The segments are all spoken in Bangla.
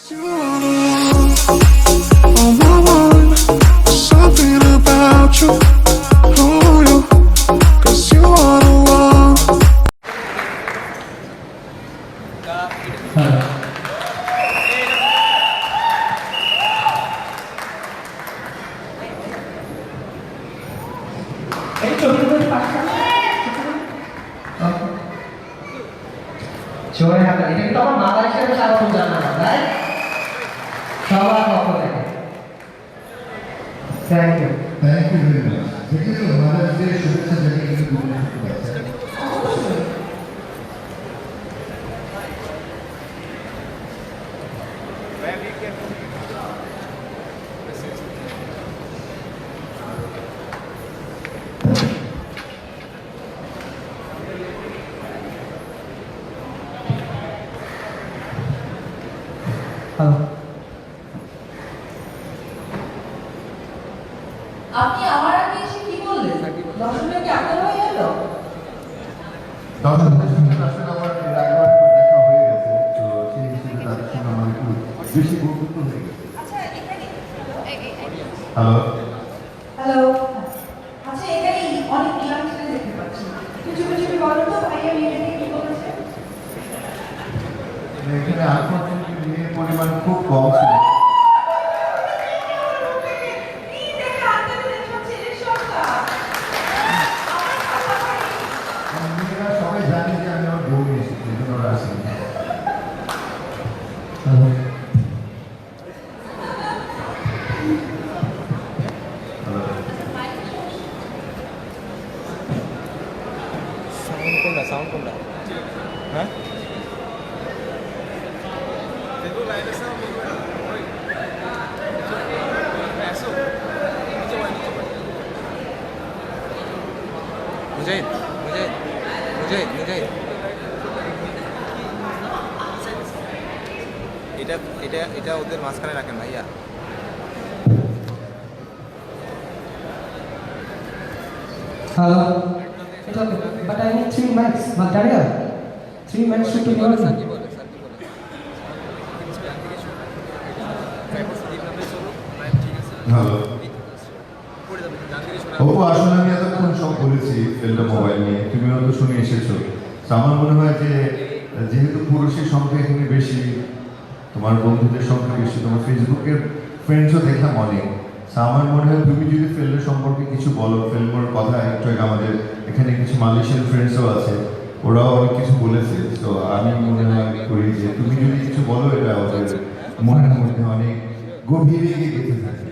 জোরে হাত এটা কিন্তু আমার মালয়েশিয়ার স্বাগতম জানানো তাই সবার পক্ষ থেকে থ্যাংক ইউ ভেরি মাচ যেটি মাদার্স ডে শুভেচ্ছা জানিয়ে কিছু বলতে পারছেন হ্যালো আপনি আমার আগে এসে কি বললেন? দর্শকরা কি আপনার হয়ে গেল? আসলে আমার এর আগেবার দেখা হয়ে গেছে তো সেই হিসেবে তাদের সঙ্গে আমার একটু বেশি বন্ধুত্ব হয়ে গেছে আচ্ছা এখানে হ্যালো হ্যালো আচ্ছা এখানে অনেক ইয়াং ছেলে দেখতে পাচ্ছি কিছু কিছু বলো তো ভাইয়া মেয়েটাকে কি বলেছে? এখানে আনফর্চুনেটলি মেয়ের পরিমাণ খুব কম ছিল মেয়েরা সবাই জানে যে আমি আমার বউ নিয়ে এসেছি এই জন্য ওরা আসেনি সাউন্ড কোনটা হ্যাঁ মুজাহিদ মুজাহিদ মুজাহিদ মুজাহিদ এটা এটা এটা ওদের মাঝখানে রাখেন ভাইয়া hello it's okay but I need 3 mics Magdaria 3 mics should be sir on কি বলে স্যার কি বলে হ্যালো অপু আসলে আমি এতক্ষণ সব বলেছি ফেলটা মোবাইল নিয়ে তুমিও তো শুনে এসেছো তো আমার মনে হয় যে যেহেতু পুরুষের সংখ্যা এখানে বেশি তোমার বন্ধুদের সংখ্যা বেশি তোমার ফেসবুকের ফ্রেন্ডসও দেখলাম অনেক তো আমার মনে হয় তুমি যদি ফেলটা সম্পর্কে কিছু বলো ফেলমোর কথা একটু আগে আমাদের এখানে কিছু মালয়েশিয়ান ফ্রেন্ডসও আছে ওরাও অনেক কিছু বলেছে তো আমি মনে হয় করি যে তুমি যদি কিছু বলো এটা ওদের মনের মধ্যে অনেক গভীরে গিয়ে গেঁথে থাকে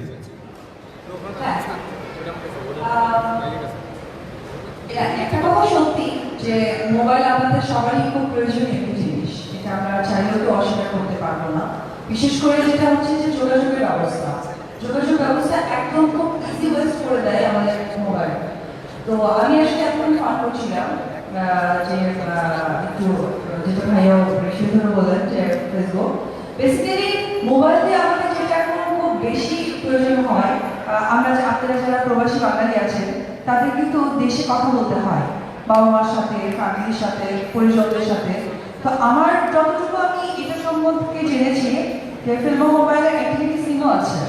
একটা কথা সত্যি যে মোবাইল আমাদের সবারই খুব প্রয়োজনীয় একটি জিনিস এটা আমরা চাইলেও তো অস্বীকার করতে পারবো না বিশেষ করে যেটা হচ্ছে যে যোগাযোগের ব্যবস্থা একদম খুব ইজি ওয়েস্ট করে দেয় আমাদের মোবাইল তো আমি আসলে এখন ফান করছিলাম যে একটু যেটা ভাইয়া বেশি ধরে বললেন যে ফেসবুক বেসিক্যালি মোবাইল দিয়ে আমাদের যেটা এখন খুব বেশি প্রয়োজন হয় আমরা আপনারা যারা প্রবাসী বাঙালি আছেন তাদের কিন্তু দেশে কথা বলতে হয় বাবা মার সাথে ফ্যামিলির সাথে পরিজনদের সাথে তো আমার যতটুকু আমি এটা সম্বন্ধে জেনেছি যে ফেলবো মোবাইলের অ্যাক্টিভিটি সিমও আছে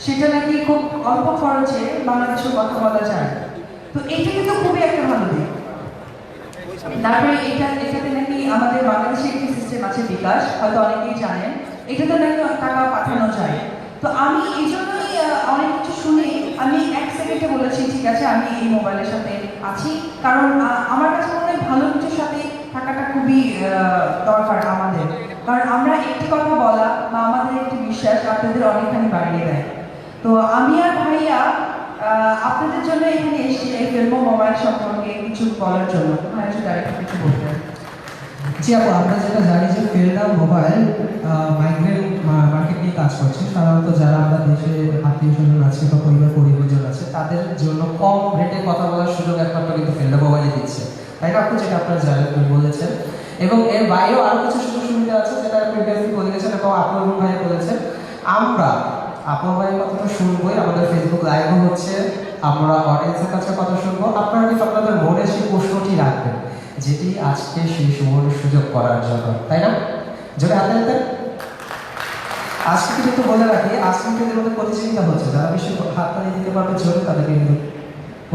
সেটা নাকি খুব অল্প খরচে বাংলাদেশের কথা বলা যায় তো এইটা কিন্তু খুবই একটা ভালো দিক তারপরে এটাতে নাকি আমাদের বাংলাদেশে একটি সিস্টেম আছে বিকাশ হয়তো অনেকেই জানেন এটাতে নাকি টাকা পাঠানো যায় তো আমি এই জন্যই অনেক কিছু শুনে আমি 1 সেকেন্ডে বলেছি ঠিক আছে আমি এই মোবাইলের সাথে আছি কারণ আমার কাছে মনে হয় ভালো কিছুর সাথে থাকাটা খুবই দরকার আমাদের কারণ আমরা একটি কথা বলা বা আমাদের একটি বিশ্বাস আপনাদের অনেকখানি বাড়িয়ে দেয় তো আমি আর ভাইয়া আপনাদের জন্য এখানে এসেছি এই ফেলবো মোবাইল সম্পর্কে কিছু বলার জন্য ভাইয়া যদি আরেকটু কিছু বলতেন জি আপু আমরা যেটা জানি যে ফেলডা মোবাইল মাইগ্রেন্ট মার্কেট নিয়ে কাজ করছে সাধারণত যারা আমরা দেশে আত্মীয় স্বজন আছে বা পরিবার আছে তাদের জন্য কম রেটে কথা বলার সুযোগ একমাত্র কিন্তু ফেলডা মোবাইলে দিচ্ছে তাই না আপু যেটা আপনারা জানেন বলেছেন এবং এর বাইরেও আরও কিছু সুযোগ সুবিধা আছে যেটা প্রিভিয়াসলি বলে গেছেন এবং আপনার ভাই বলেছেন আমরা আপনার ভাইয়ের কথাটা শুনবোই আমাদের ফেসবুক লাইভও হচ্ছে আমরা অডিয়েন্সের কাছে কথা শুনবো আপনারা কিন্তু আপনাদের মনে সেই প্রশ্নটি রাখবেন যেটি আজকে সেই সুবর্ণ সুযোগ করার জন্য তাই না জোরে হাতে হাতে আজকে কিন্তু বলে রাখি, আজকে কিন্তু এদের মধ্যে প্রতিযোগিতা হচ্ছে, যারা বেশি হাততালি দিতে পারবে জোরে তাদেরকে কিন্তু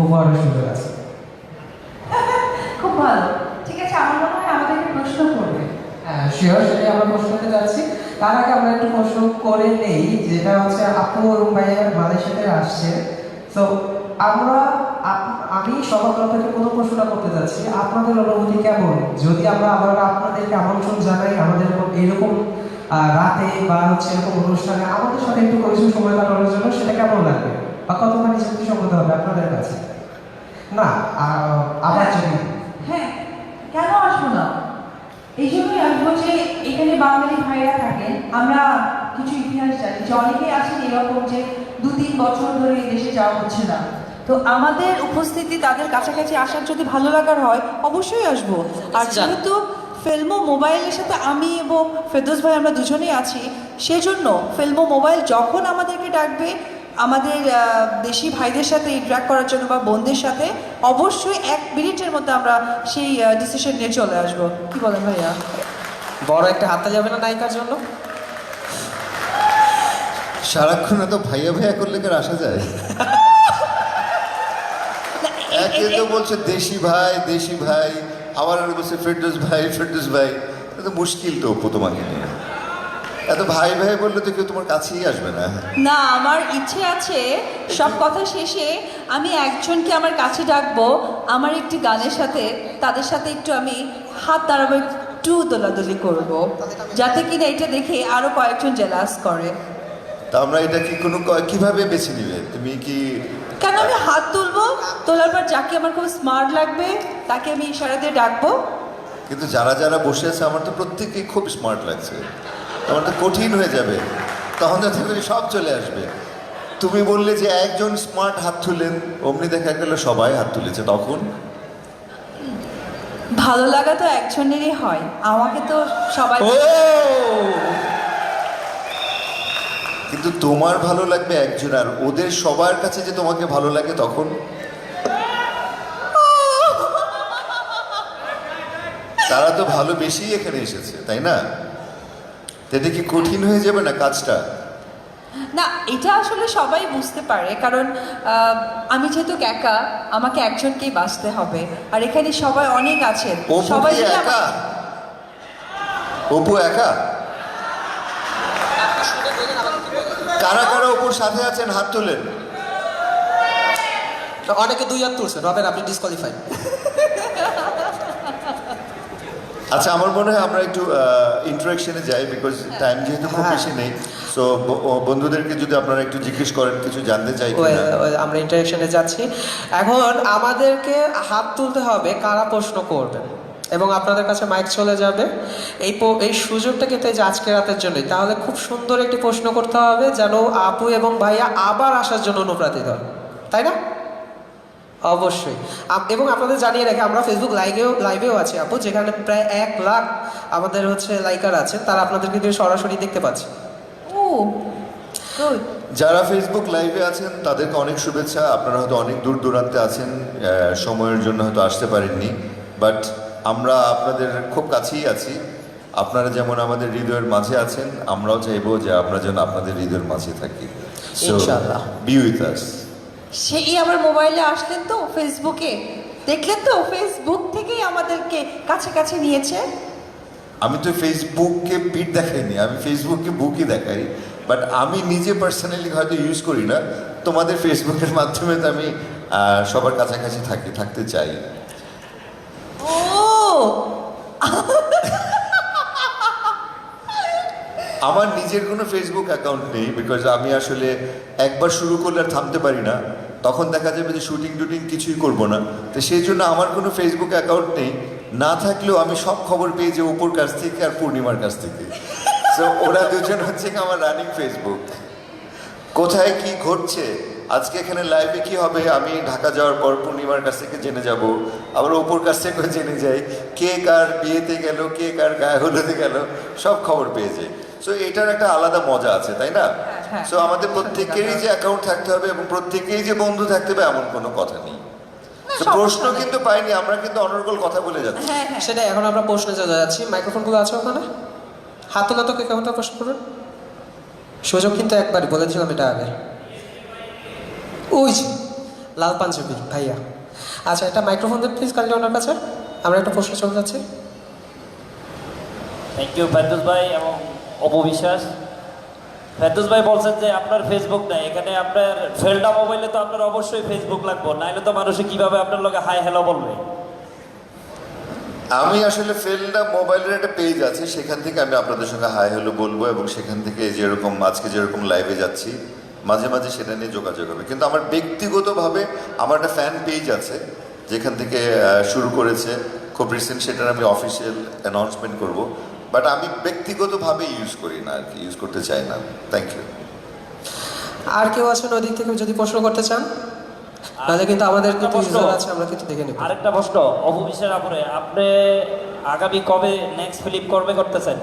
উপহারের সুযোগ আছে। খুব ভালো। ঠিক আছে, আমার মনে হয় আমাদেরকে প্রশ্ন করবে। হ্যাঁ শিওর, সেটাই আমরা প্রশ্ন করতে যাচ্ছি। তার আগে আমরা একটু প্রশ্ন করে নেই, যেটা হচ্ছে আপু এবং ভাইয়া মালয়েশিয়াতে আসছে। তো আমি সবার তরফ থেকে প্রথম প্রশ্নটা করতে যাচ্ছি, আপনাদের অনুভূতি কেমন যদি আমরা আবার আপনাদেরকে আমন্ত্রণ জানাই আমাদের এরকম রাতে বা হচ্ছে এরকম অনুষ্ঠানে আমাদের সাথে একটু কিছু সময় কাটানোর জন্য, সেটা কেমন লাগবে বা কতখানি যুক্তিসঙ্গত হবে আপনাদের কাছে? না আবার যদি হ্যাঁ, কেন আসবো না? এই জন্যই আসবো যে এখানে বাঙালি ভাইরা থাকেন। আমরা কিছু ইতিহাস জানি যে অনেকেই আছেন এরকম যে 2-3 বছর ধরে এই দেশে যাওয়া হচ্ছে না। তো আমাদের উপস্থিতি তাদের কাছাকাছি আসার যদি ভালো লাগার হয় অবশ্যই আসবো। আর যেহেতু ফিল্মো মোবাইলের সাথে আমি এবং ফেরদৌস ভাই আমরা দুজনেই আছি, সেজন্য ফিল্মো মোবাইল যখন আমাদেরকে ডাকবে আমাদের দেশি ভাইদের সাথে ইন্টারাক্ট করার জন্য বা বোনদের সাথে, অবশ্যই 1 মিনিটের মধ্যে আমরা সেই ডিসিশন নিয়ে চলে আসবো। কি বলেন ভাইয়া? বড় একটা হাততালি হবে না নায়িকার জন্য? সারাক্ষণ এত ভাইয়া ভাইয়া করলে কার আসা যায়? একে তো বলছে দেশি ভাই, আবার বলছে ফেরদৌস ভাই। এটা তো মুশকিল তো অপু তোমাকে নিয়ে। এত ভাই ভাই বললে তো কেউ তোমার কাছেই আসবে না। না, আমার ইচ্ছে আছে সব কথা শেষে আমি একজনকে আমার কাছে ডাকবো, আমার একটি গানের সাথে তাদের সাথে একটু আমি হাত দাঁড়াবো, একটু দোলাদুলি করব, যাতে কিনা এটা দেখে আরো কয়েকজন জেলাস করে। তা আমরা এটা কি কিভাবে বেছে নিবে? তুমি কি কেন আমি হাত তুলবো, তোলার পর যাকে আমার খুব স্মার্ট লাগবে তাকে আমি ইশারা দিয়ে ডাকবো। কিন্তু যারা বসে আছে আমার তো প্রত্যেককেই খুব স্মার্ট লাগছে, আমার তো কঠিন হয়ে যাবে, তখন যাতে করে সব চলে আসবে। তুমি বললে যে একজন স্মার্ট হাত তুলেন, অমনি দেখা গেল সবাই হাত তুলেছে, তখন ভালো লাগা তো একজনেরই হয়, আমাকে তো সবাই কিন্তু তোমার ভালো লাগবে একজন, আর ওদের সবার কাছে যে তোমাকে ভালো লাগে তখন তারা তো ভালোবেসেই এখানে এসেছে, তাই না? এটা কি কঠিন হয়ে যাবে না কাজটা? না, এটা আসলে সবাই বুঝতে পারে, কারণ আমি যেহেতু একা, আমাকে একজনকেই বাঁচতে হবে, আর এখানে সবাই অনেক আছেন। অপু সবাই কি যদি একা? অপু একা? কারা কারা অপুর সাথে আছেন হাত তোলেন। অনেকে 2 হাত তুলছেন, রবেন আপনি ডিসকোয়ালিফাই। আচ্ছা, আমার মনে হয় আমরা একটু ইন্টারাকশনে যাই, বিকজ টাইম যেহেতু খুব বেশি নেই। সো বন্ধুদেরকে যদি আপনারা একটু জিজ্ঞেস করেন, কিছু জানতে চাই কিনা। আমরা ইন্টারাকশনে যাচ্ছি। এখন আমাদেরকে হাত তুলতে হবে কারা প্রশ্ন করবেন, এবং আপনাদের কাছে মাইক চলে যাবে। এই সুযোগটা কিন্তু এই যে আজকে রাতের জন্যই, তাহলে খুব সুন্দর একটি প্রশ্ন করতে হবে যেন আপু এবং ভাইয়া আবার আসার জন্য অনুপ্রাণিত হয়, তাই না? অবশ্যই। এবং আপনাদের জানিয়ে রাখি, আমরা ফেসবুক লাইভেও আছি আপু, যেখানে প্রায় 1 লাখ আমাদের হচ্ছে লাইকার আছে, তারা আপনাদের কিন্তু সরাসরি দেখতে পাচ্ছে। ও গুড। যারা ফেসবুক লাইভে আছেন তাদেরকে অনেক শুভেচ্ছা। আপনারা হয়তো অনেক দূর দূরান্তে আছেন, সময়ের জন্য হয়তো আসতে পারেননি, বাট আমরা আপনাদের খুব কাছেই আছি। আপনারা যেমন আমাদের হৃদয়ের মাঝে আছেন, আমরাও চাইবো যে আমরা যেন আপনাদের হৃদয়ের মাঝে থাকি। ইনশাআল্লাহ। B with us. সেই আবার মোবাইলে আসলেন তো, ফেসবুকে দেখলেন তো, ফেসবুক থেকেই আমাদেরকে কাছাকাছি নিয়েছে। আমি তো ফেসবুককে পিঠ দেখাইনি, আমি ফেসবুককে বুকই দেখাই, বাট আমি নিজে পার্সোনালি হয়তো ইউজ করি না। তোমাদের ফেসবুকের মাধ্যমে তো আমি সবার কাছাকাছি থাকতে চাই। ও আমার নিজের কোনো ফেসবুক অ্যাকাউন্ট নেই, বিকজ আমি আসলে একবার শুরু করলে আর থামতে পারি না, তখন দেখা যাবে যে শুটিং কিছুই করব না। তো সেই জন্য আমার কোনো ফেসবুক অ্যাকাউন্ট নেই, না থাকলেও আমি সব খবর পেয়ে যে অপুর কাছ থেকে আর পূর্ণিমার কাছ থেকে। সো ওরা দুজন হচ্ছে আমার রানিং ফেসবুক। কোথায় কি ঘটছে, আজকে এখানে লাইভে কি হবে, আমি ঢাকা যাওয়ার পর পূর্ণিমার কাছ থেকে জেনে যাব, আবার অপুর কাছ থেকে জেনে যাই কে কার বিয়েতে গেল, কে কার গায়ে হলুদে গেল, সব খবর পেয়ে যাই। সো এটার একটা আলাদা মজা আছে, তাই না? সো আমাদের প্রত্যেকেরই যে অ্যাকাউন্ট থাকতে হবে এবং প্রত্যেকেই যে বন্ধু থাকতে হবে এমন কোনো কথা নেই। তো প্রশ্ন কিন্তু পাইনি, আমরা কিন্তু অনর্গল কথা বলে যাচ্ছি। হ্যাঁ হ্যাঁ, সেটাই, এখন আমরা প্রশ্নে চলে যাচ্ছি। মাইক্রোফোনগুলো আছে ওখানে, হাত তোলা তো কে কেমন প্রশ্ন করবেন? সুযোগ কিন্তু একবারই বলেছিলাম এটা আগে। ওই যে লাল পাঞ্জাবি ভাইয়া। আচ্ছা, এটা মাইক্রোফোন দেন প্লিজ কাইন্ডলি ওনার কাছে। আমরা একটা প্রশ্ন চলে যাচ্ছি। থ্যাংক ইউ ফেরদৌস ভাই এবং অপবিশ্বাস। ফেরদৌস ভাই বলছেন যে আপনার ফেসবুক নাই, এখানে আপনার ফেলডা মোবাইলে তো আপনার অবশ্যই ফেসবুক লাগবে, নাইলে তো মানুষে কিভাবে আপনার লগে হাই হ্যালো বলবে? আমি আসলে ফেলডা মোবাইলের একটা পেজ আছে, সেখান থেকে আমি আপনাদের সঙ্গে হাই হ্যালো বলবো এবং সেখান থেকে যেরকম আজকে যেরকম লাইভে যাচ্ছি মাঝে মাঝে সেটা নিয়ে যোগাযোগ হবে। কিন্তু আমার ব্যক্তিগতভাবে আমার একটা ফ্যান পেজ আছে যেখান থেকে শুরু করেছে, খুব রিসেন্ট, সেটার আমি অফিসিয়াল অ্যানাউন্সমেন্ট করব, বাট আমি ব্যক্তিগতভাবে ইউজ করি না আর কি, ইউজ করতে চাই না। Thank you. আর কেউ আছেন ওই দিক থেকে যদি প্রশ্ন করতে চান? তাহলে কিন্তু আমাদের কিন্তু ইউজার আছে, আমরা কিন্তু দেখে নেব। আরেকটা প্রশ্ন অপবিশ্বাস আপরে, আপনি আগামী কবে নেক্সট ফিল্ম করতেছেন?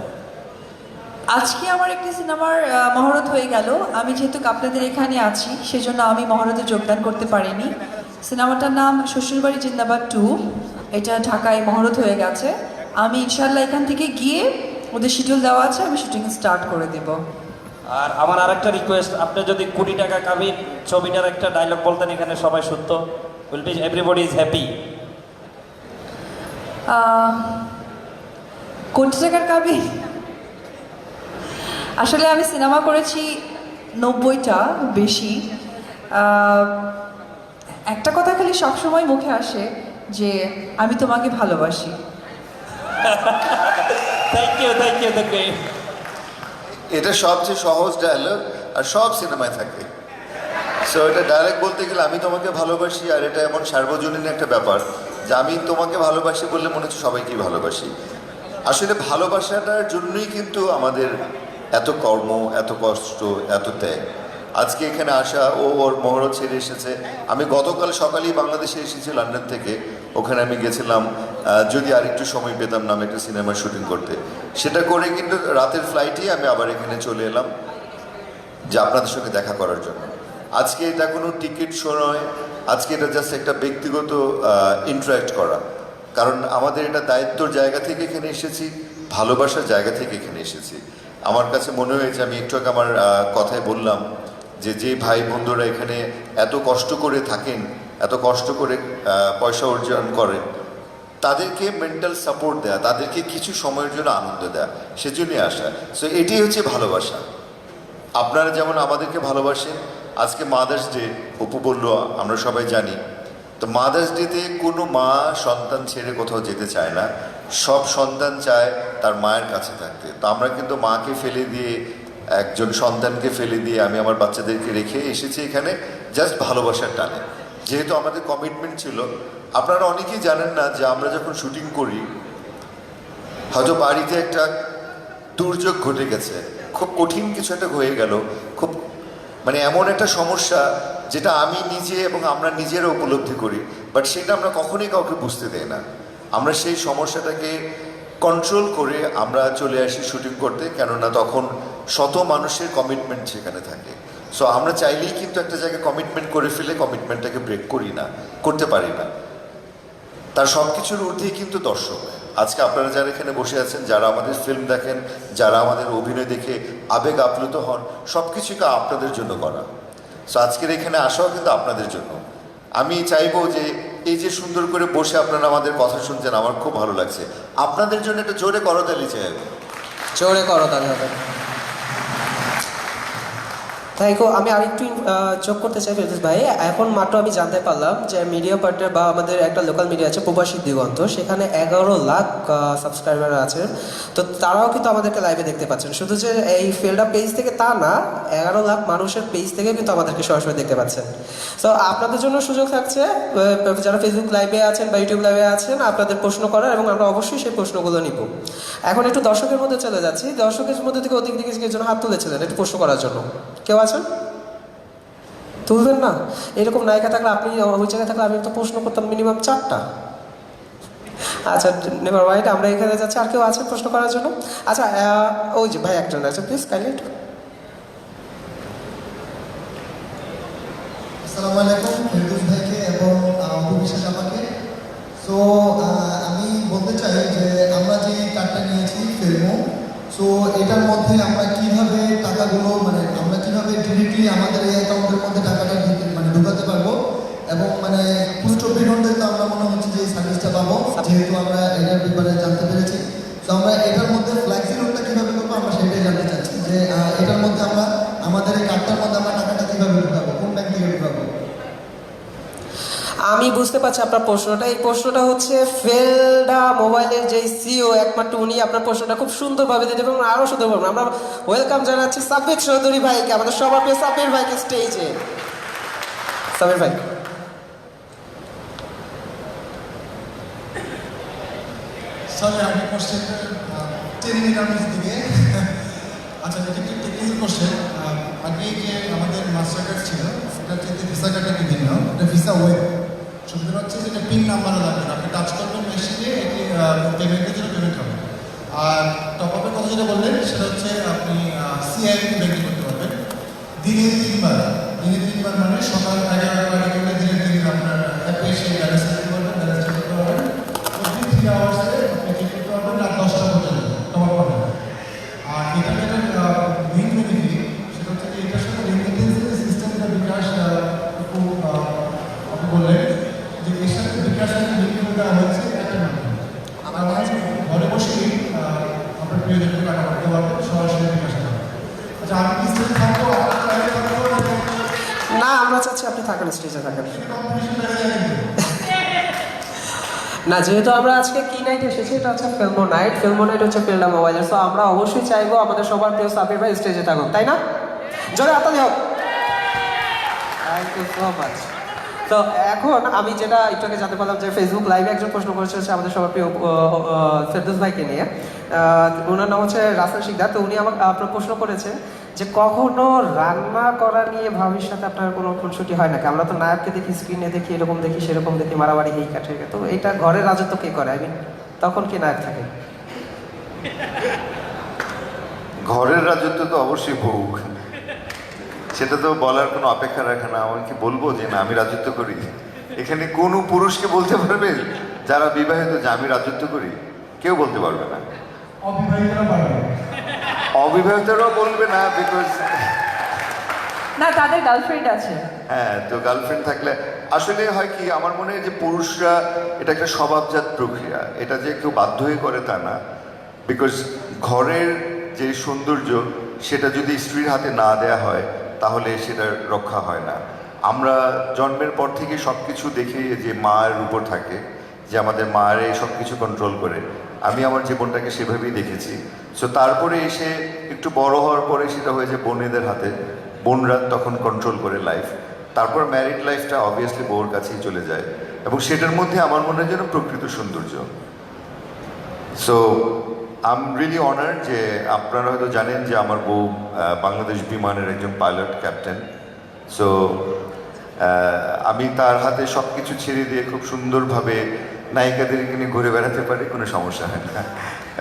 আজকে আমার একটি সিনেমার মহরত হয়ে গেল। আমি যেহেতু আপনাদের এখানে আছি সেজন্য আমি মহরতে যোগদান করতে পারিনি। সিনেমাটার নাম শ্বশুরবাড়ি জিন্দাবাদ 2। এটা ঢাকায় মহরত হয়ে গেছে। আমি ইনশাল্লাহ এখান থেকে গিয়ে ওদের শিডিউল দেওয়া আছে, আমি শুটিং স্টার্ট করে দেব। আর আমার আরেকটা রিকোয়েস্ট, আপনি যদি কোটি টাকা কাবিন ছবিটার একটা ডায়লগ বলতেন, এখানে সবাই সত্য, will be everybody is happy. কোটি টাকার কাবিন? আসলে আমি সিনেমা করেছি 90টা বেশি। একটা কথা খালি সবসময় মুখে আসে যে আমি তোমাকে ভালোবাসি। Thank you, thank you, thank you. এটা সবচেয়ে সহজ ডায়লগ আর সব সিনেমায় থাকে। সো এটা ডায়রেক্ট বলতে গেলে আমি তোমাকে ভালোবাসি, আর এটা এমন সার্বজনীন একটা ব্যাপার যে আমি তোমাকে ভালোবাসি বললে মনে হচ্ছে সবাইকেই ভালোবাসি। আসলে ভালোবাসাটার জন্যই কিন্তু আমাদের এত কর্ম, এত কষ্ট, এত ত্যাগ। আজকে এখানে আসা, ও ওর মহরত ছেড়ে এসেছে। আমি গতকাল সকালেই বাংলাদেশে এসেছি লন্ডন থেকে, ওখানে আমি গেছিলাম যদি আর একটু সময় পেতাম না আমি একটা সিনেমার শুটিং করতে। সেটা করে কিন্তু রাতের ফ্লাইটেই আমি আবার এখানে চলে এলাম যে আপনাদের সঙ্গে দেখা করার জন্য। আজকে এটা কোনো টিকিট শো নয়, আজকে এটা জাস্ট একটা ব্যক্তিগত ইন্টারাক্ট করা। কারণ আমাদের এটা দায়িত্বর জায়গা থেকে এখানে এসেছি, ভালোবাসার জায়গা থেকে এখানে এসেছি। আমার কাছে মনে হয়েছে, আমি একটু আগে আমার কথায় বললাম যে যে ভাই বন্ধুরা এখানে এত কষ্ট করে থাকেন, এত কষ্ট করে পয়সা অর্জন করেন, তাদেরকে মেন্টাল সাপোর্ট দেয়া, তাদেরকে কিছু সময়ের জন্য আনন্দ দেয়া, সেজন্যই আসা। সো এটাই হচ্ছে ভালোবাসা। আপনারা যেমন আমাদেরকে ভালোবাসেন। আজকে মাদার্স ডে, অপু বলল, আমরা সবাই জানি। তো মাদার্স ডেতে কোনো মা সন্তান ছেড়ে কোথাও যেতে চায় না, সব সন্তান চায় তার মায়ের কাছে থাকতে। তো আমরা কিন্তু মাকে ফেলে দিয়ে, একজন সন্তানকে ফেলে দিয়ে আমি আমার বাচ্চাদেরকে রেখে এসেছি এখানে জাস্ট ভালোবাসার টানে। যেহেতু আমাদের কমিটমেন্ট ছিল, আপনারা অনেকেই জানেন না যে আমরা যখন শুটিং করি, হয়তো বাড়িতে একটা দুর্যোগ ঘটে গেছে, খুব কঠিন কিছু একটা হয়ে গেল, খুব মানে এমন একটা সমস্যা যেটা আমি নিজে এবং আমরা নিজেরা উপলব্ধি করি, বাট সেটা আমরা কখনোই কাউকে বুঝতে দেই না। আমরা সেই সমস্যাটাকে কন্ট্রোল করে আমরা চলে আসি শুটিং করতে, কেননা তখন শত মানুষের কমিটমেন্ট সেখানে থাকে। সো আমরা চাইলেই কিন্তু একটা জায়গায় কমিটমেন্ট করে ফেলে কমিটমেন্টটাকে ব্রেক করি না, করতে পারি না। তার সব কিছুর ঊর্ধ্বেই কিন্তু দর্শক। আজকে আপনারা যারা এখানে বসে আছেন, যারা আমাদের ফিল্ম দেখেন, যারা আমাদের অভিনয় দেখে আবেগ আপ্লুত হন, সব কিছুকে আপনাদের জন্য করা। সো আজকের এখানে আসাও কিন্তু আপনাদের জন্য। আমি চাইবো যে এই যে সুন্দর করে বসে আপনারা আমাদের কথা শুনছেন, আমার খুব ভালো লাগছে। আপনাদের জন্য একটা জোরে করতালি চাই, জোরে করো তাহলে হবে। Thank you. আমি আরেকটু যোগ করতে চাই ফেরদৌস ভাই। এখন মাত্র আমি জানতে পারলাম যে মিডিয়া পার্টনার বা আমাদের একটা লোকাল মিডিয়া আছে প্রবাসী দিগন্ত, সেখানে 11 লাখ সাবস্ক্রাইবার আছে। তো তারাও কিন্তু আমাদেরকে লাইভে দেখতে পাচ্ছেন। শুধু যে এই ফিল্ড পেজ থেকে তা না, 11 লাখ মানুষের পেজ থেকে কিন্তু আমাদেরকে সরাসরি দেখতে পাচ্ছেন। তো আপনাদের জন্য সুযোগ থাকছে, যারা ফেসবুক লাইভে আছেন বা ইউটিউব লাইভে আছেন, আপনাদের প্রশ্ন করার, এবং আমরা অবশ্যই সেই প্রশ্নগুলো নিব। এখন একটু দর্শকের মধ্যে চলে যাচ্ছি। দর্শকের মধ্যে থেকে অধিক দিকে একজন হাত তুলেছিলেন একটু প্রশ্ন করার জন্য। কেউ আছেন? তুলবেন না? এরকম নায়িকা থাকলে, আপনি ওই জায়গায় থাকলে আমি তো প্রশ্ন করতাম মিনিমাম 4টা। আচ্ছা, নেভার মাইন্ড, আমরা এখানে যাচ্ছি। আর কেউ আছে প্রশ্ন করার জন্য? আচ্ছা, ওই যে ভাই একজন আছে, প্লিজ কাইন্ডলি। আসসালামু আলাইকুম ফেরদৌস ভাইকে এবং অপবিশ্বাস আমাকে। সো আমি বলতে চাই যে আমরা যে কার্ডটা নিয়েছি ফিল্মো, সো এটার মধ্যে আমরা কিভাবে টাকাগুলো, মানে এবং মানে পুরো 24 ঘন্টায় তো আমরা মনে হচ্ছে যে এই সার্ভিসটা পাবো, যেহেতু আমরা এটার ব্যাপারে জানতে পেরেছি। তো আমরা এটার মধ্যে ফ্লেক্সিলোডটা কীভাবে করবো আমরা সেটাই জানতে চাচ্ছি, যে এটার মধ্যে আমরা আমাদের এই কার্ডটার মধ্যে আমরা টাকাটা কীভাবে ঢুকাবো, কোন ব্যাংক থেকে ঢুকাবো? আমি বুঝতে পারছি আপনার প্রশ্নটা। এই প্রশ্নটা হচ্ছে ফেলডা মোবাইলের যে সিও একমাত্র উনি আপনার প্রশ্নটা খুব সুন্দরভাবে দিতে পারবেন, আরও সুন্দরভাবে। আমরা ওয়েলকাম জানাচ্ছি সাব্বির চৌধুরী ভাইকে, আমাদের সবার প্রিয় সাব্বির ভাইকে স্টেজে। সাব্বির ভাই। সরি, আমি কোশ্চেনটা টেনে নিলাম নিজ দিকে। আচ্ছা, এটা একটু টেকনিক্যাল কোশ্চেন। আগে যে আমাদের মাস্টার কার্ড ছিল সেটা হচ্ছে ভিসা কার্ডটা বিভিন্ন, এটা ভিসা ওয়েব। সুবিধা হচ্ছে যে এটা পিন নাম্বারও লাগবে না, আপনি টাচ করবেন মেশিনে, এটি পেমেন্টের জন্য পেমেন্ট হবে। আর টপ আপের কথা যেটা বললেন সেটা হচ্ছে আপনি সিআইবি ব্যাংকিং করতে পারবেন দিনে 3 বার মানে সকাল 11 বাজে করলে দিনে 3 বার আপনার অ্যাপে এসে ব্যালেন্স চেক করবেন, ব্যালেন্স চেক করতে পারবেন। প্রতি 3 আওয়ার্সে আপনি চেক করতে পারবেন রাত 10টা পর্যন্ত টপ আপ করবেন। আর এটা যেটা মেইন বেনিফিট সেটা হচ্ছে যে এটার সাথে রেমিটেন্সের সিস্টেমটা বিকাশ খুব আপনি বললেন যে এর সাথে বিকাশের লিঙ্ক দেওয়া হয়েছে অ্যাপের মাধ্যমে। আমার ঘরে বসেই আপনার প্রিয়জনকে টাকা পাঠাতে পারবেন সরাসরি বিকাশ করে। আচ্ছা, আমি কি স্টেজে থাকবো, আপনার বাইরে থাকবো না, আমরা চাচ্ছি আপনি থাকেন, স্টেজে থাকেন। কম্পিটিশন দেখা যায় কিন্তু। না, যেহেতু আমরা আজকে কি নাইট এসেছি, এটা হচ্ছে ফিল্মো নাইট। ফিল্মো নাইট হচ্ছে ফেলডা মোবাইলের। সো আমরা অবশ্যই চাইবো আমাদের সবার প্রিয় সাব্বির ভাই স্টেজে থাকুক, তাই না? জোরে হাতালি হোক। Thank you so much. তো এখন আমি যেটা একটু আগে জানতে পারলাম যে ফেসবুক লাইভে একজন প্রশ্ন করেছে হচ্ছে আমাদের সবার প্রিয় ফেরদৌস ভাইকে নিয়ে। ওনার নাম হচ্ছে রাসেল শিকদার। তো উনি আমাকে আপনার প্রশ্ন করেছে যে কখনো রান্না করা নিয়ে ভাবির সাথে আপনার কোনো খুনসুটি হয় নাকি? আমরা তো নায়ককে দেখি, স্ক্রিনে দেখি, এরকম দেখি সেরকম দেখি, মারামারি এই কাঠে। তো এটা ঘরের রাজত্ব কে করে? আই মিন তখন কি নায়ক থাকে? ঘরের রাজত্ব তো অবশ্যই বউ, সেটা তো বলার কোনো অপেক্ষা রাখে না। আমি কি বলবো যে না আমি রাজত্ব করি? এখানে কোনো পুরুষকে বলতে পারবে যারা বিবাহিত যে আমি রাজত্ব করি? কেউ বলতে পারবে না। অবিবাহিতরা পারবে, অবিবাহিতরাও বলবে না, বিকজ না, তাদের গার্লফ্রেন্ড আছে। হ্যাঁ, তো গার্লফ্রেন্ড থাকলে আসলে হয় কি, আমার মনে হয় যে পুরুষরা এটা একটা স্বভাবজাত প্রক্রিয়া, এটা যে কেউ বাধ্য হয়ে করে তা না। বিকজ ঘরের যে সৌন্দর্য সেটা যদি স্ত্রীর হাতে না দেয়া হয় তাহলে সেটা রক্ষা হয় না। আমরা জন্মের পর থেকে সব কিছু দেখে যে মায়ের উপর থাকে, যে আমাদের মায়ের এই সব কিছু কন্ট্রোল করে। আমি আমার জীবনটাকে সেভাবেই দেখেছি। সো তারপরে এসে একটু বড় হওয়ার পরে সেটা হয়েছে বোনেদের হাতে, বোনরা তখন কন্ট্রোল করে লাইফ। তারপর ম্যারিড লাইফটা অবভিয়াসলি বউর কাছেই চলে যায়, এবং সেটার মধ্যে আমার মনে হয় যেন প্রকৃত সৌন্দর্য। So I am really honoured যে আপনারা হয়তো জানেন যে আমার বউ বাংলাদেশ বিমানের একজন পাইলট ক্যাপ্টেন। সো আমি তার হাতে সব কিছু ছেড়ে দিয়ে খুব সুন্দরভাবে নায়িকাদেরকে নিয়ে ঘুরে বেড়াতে পারি, কোনো সমস্যা হয় না।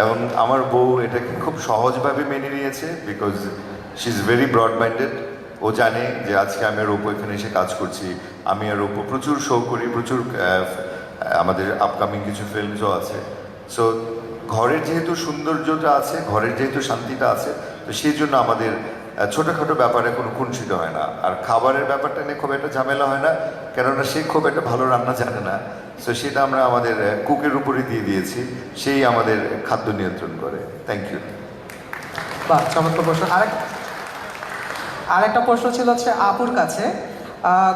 এবং আমার বউ এটাকে খুব সহজভাবে মেনে নিয়েছে, because she is very broad minded. ও জানে যে আজকে আমি আর অপু এখানে এসে কাজ করছি, আমি আর অপু প্রচুর শো করি, প্রচুর আমাদের আপকামিং কিছু ফিল্মসও আছে। সো ঘরের যেহেতু সৌন্দর্যটা আছে, ঘরের যেহেতু শান্তিটা আছে, তো সেই জন্য আমাদের ছোটোখাটো ব্যাপারে কোনো কুণ্ঠিত হয় না। আর খাবারের ব্যাপারটা নিয়ে খুব একটা ঝামেলা হয় না, কেননা সে খুব একটা ভালো রান্না জানে না। সো সেটা আমরা আমাদের কুকের উপরে দিয়ে দিয়েছি, সেই আমাদের খাদ্য নিয়ন্ত্রণ করে। Thank you. বাহ, চমৎকার প্রশ্ন। আরেকটা প্রশ্ন ছিল হচ্ছে আপুর কাছে।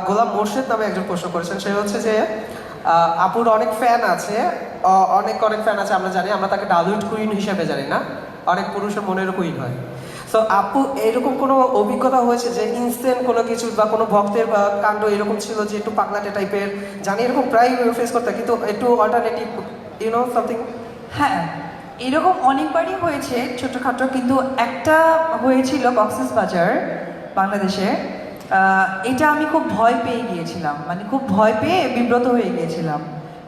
গোলাম মোর্শেদ নামে একজন প্রশ্ন করেছেন। সে হচ্ছে যে আপুর অনেক ফ্যান আছে, অনেক ফ্যান আছে, আমরা জানি, আমরা তাকে ডালুইট কুইন হিসেবে জানি না, অনেক পুরুষের মনের কুইন হয়। সো আপু এরকম কোনো অভিজ্ঞতা হয়েছে যে ইনস্ট্যান্ট কোনো কিছু বা কোনো ভক্তের কাণ্ড এরকম ছিল যে একটু পাগলাটে টাইপের, জানি এরকম প্রায় ফেস করতে, কিন্তু একটু অল্টারনেটিভ সামথিং? হ্যাঁ, এরকম অনেকবারই হয়েছে ছোটোখাটো, কিন্তু একটা হয়েছিল কক্সেস বাজার বাংলাদেশে। এটা আমি খুব ভয় পেয়ে গিয়েছিলাম, মানে খুব ভয় পেয়ে বিব্রত হয়ে গিয়েছিলাম।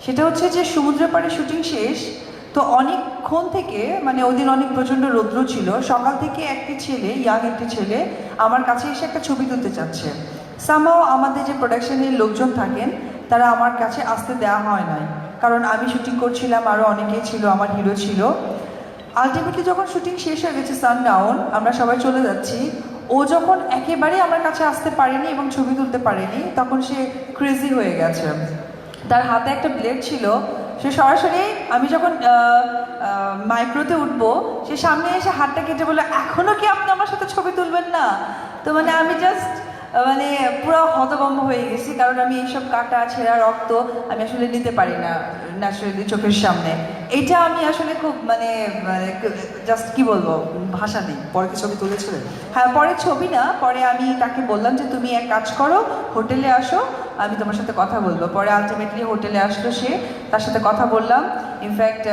সেটা হচ্ছে যে সমুদ্রের পাড়ে শুটিং শেষ, তো অনেকক্ষণ থেকে, মানে ওই দিন অনেক প্রচণ্ড রৌদ্র ছিল, সকাল থেকে একটি ছেলে, ইয়াং একটি ছেলে আমার কাছে এসে একটা ছবি তুলতে চাচ্ছে। সামহাও আমাদের যে প্রোডাকশনের লোকজন থাকেন তারা আমার কাছে আসতে দেওয়া হয় নাই, কারণ আমি শুটিং করছিলাম, আরও অনেকেই ছিল, আমার হিরো ছিল। আলটিমেটলি যখন শুটিং শেষ হয়ে গেছে, সানডাউন, আমরা সবাই চলে যাচ্ছি, ও যখন একেবারেই আমার কাছে আসতে পারেনি এবং ছবি তুলতে পারেনি তখন সে ক্রেজি হয়ে গেছে। তার হাতে একটা ব্লেড ছিল, সে সরাসরি আমি যখন মাইক্রোতে উঠবো সে সামনে এসে হাতটা কেটে বললো এখনো কি আপনি আমার সাথে ছবি তুলবেন না? তো মানে আমি জাস্ট মানে পুরো হতভম্ব হয়ে গেছি, কারণ আমি এইসব কাটা ছেঁড়া রক্ত আমি আসলে নিতে পারি না ন্যাচারালি চোখের সামনে। এটা আমি আসলে খুব মানে জাস্ট কি বলবো, ভাষা নেই। পরে কি ছবি তুলেছিলেন? হ্যাঁ, পরে ছবি না, পরে আমি তাকে বললাম যে তুমি এক কাজ করো, হোটেলে আসো, আমি তোমার সাথে কথা বলবো। পরে আলটিমেটলি হোটেলে আসলো সে, তার সাথে কথা বললাম। ইনফ্যাক্ট